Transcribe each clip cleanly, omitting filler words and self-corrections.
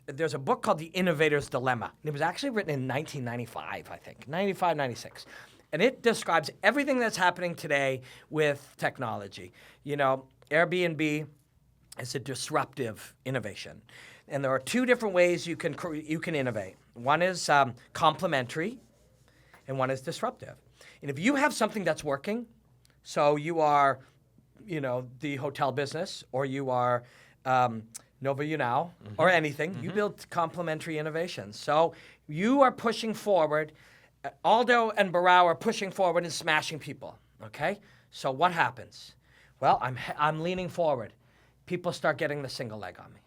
there's a book called The Innovator's Dilemma. And it was actually written in 1995, I think, 95, 96. And it describes everything that's happening today with technology. Airbnb is a disruptive innovation. And there are two different ways you can innovate. One is complementary, and one is disruptive. And if you have something that's working, so you are, the hotel business, or you are Nova Now, or anything, you build complementary innovations. So you are pushing forward. Aldo and Barao are pushing forward and smashing people, okay? So what happens? Well, I'm leaning forward. People start getting the single leg on me.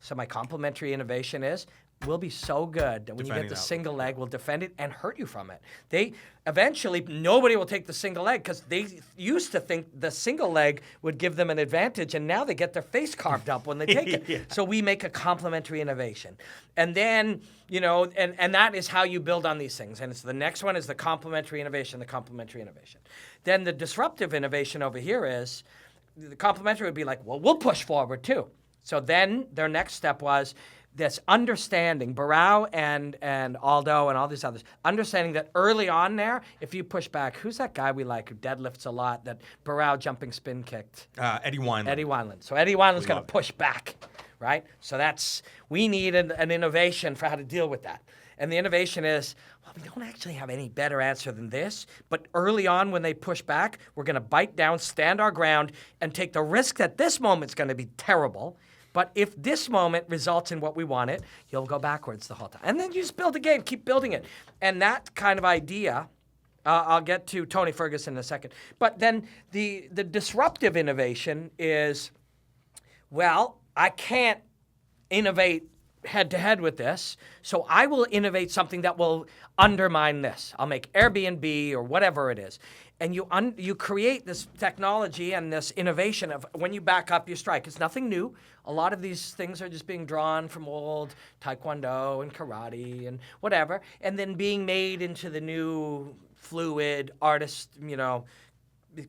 So my complementary innovation is, we'll be so good that when you get the single leg, we'll defend it and hurt you from it. Eventually, nobody will take the single leg because they used to think the single leg would give them an advantage, and now they get their face carved up when they take it. Yeah. So we make a complementary innovation. And then, and that is how you build on these things. And it's the next one is the complementary innovation, Then the disruptive innovation over here is, the complementary would be like, well, we'll push forward too. So then their next step was this understanding, Barao and Aldo and all these others, understanding that early on there, if you push back, who's that guy we like who deadlifts a lot, that Barao jumping spin kicked? Eddie Wineland. So Eddie Wineland's going to push back, right? So we need an innovation for how to deal with that. And the innovation is, well, we don't actually have any better answer than this, but early on when they push back, we're going to bite down, stand our ground, and take the risk that this moment's going to be terrible. But if this moment results in what we wanted, you'll go backwards the whole time. And then you just build a game, keep building it. And that kind of idea, I'll get to Tony Ferguson in a second. But then the disruptive innovation is, well, I can't innovate head-to-head with this, so I will innovate something that will undermine this. I'll make Airbnb or whatever it is. And you create this technology and this innovation of when you back up, you strike. It's nothing new. A lot of these things are just being drawn from old Taekwondo and karate and whatever, and then being made into the new fluid artist,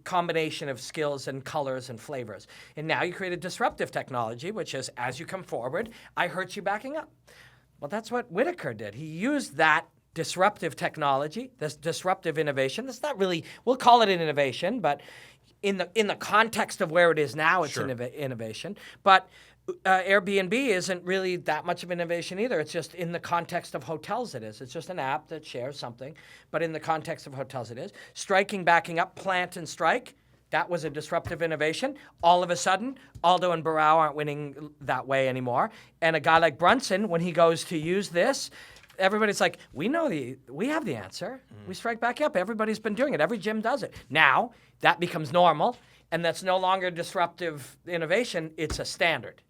combination of skills and colors and flavors. And now you create a disruptive technology, which is, as you come forward, I hurt you backing up. Well, that's what Whitaker did. He used that disruptive technology, this disruptive innovation. That's not really, we'll call it an innovation, but in the context of where it is now, it's innovation. But Airbnb isn't really that much of innovation either. It's just in the context of hotels it is. It's just an app that shares something, but in the context of hotels it is. Striking, backing up, plant and strike, that was a disruptive innovation. All of a sudden, Aldo and Barao aren't winning that way anymore. And a guy like Brunson, when he goes to use this, everybody's like, we have the answer. We strike back up. Everybody's been doing it. Every gym does it. Now, that becomes normal, and that's no longer disruptive innovation. It's a standard.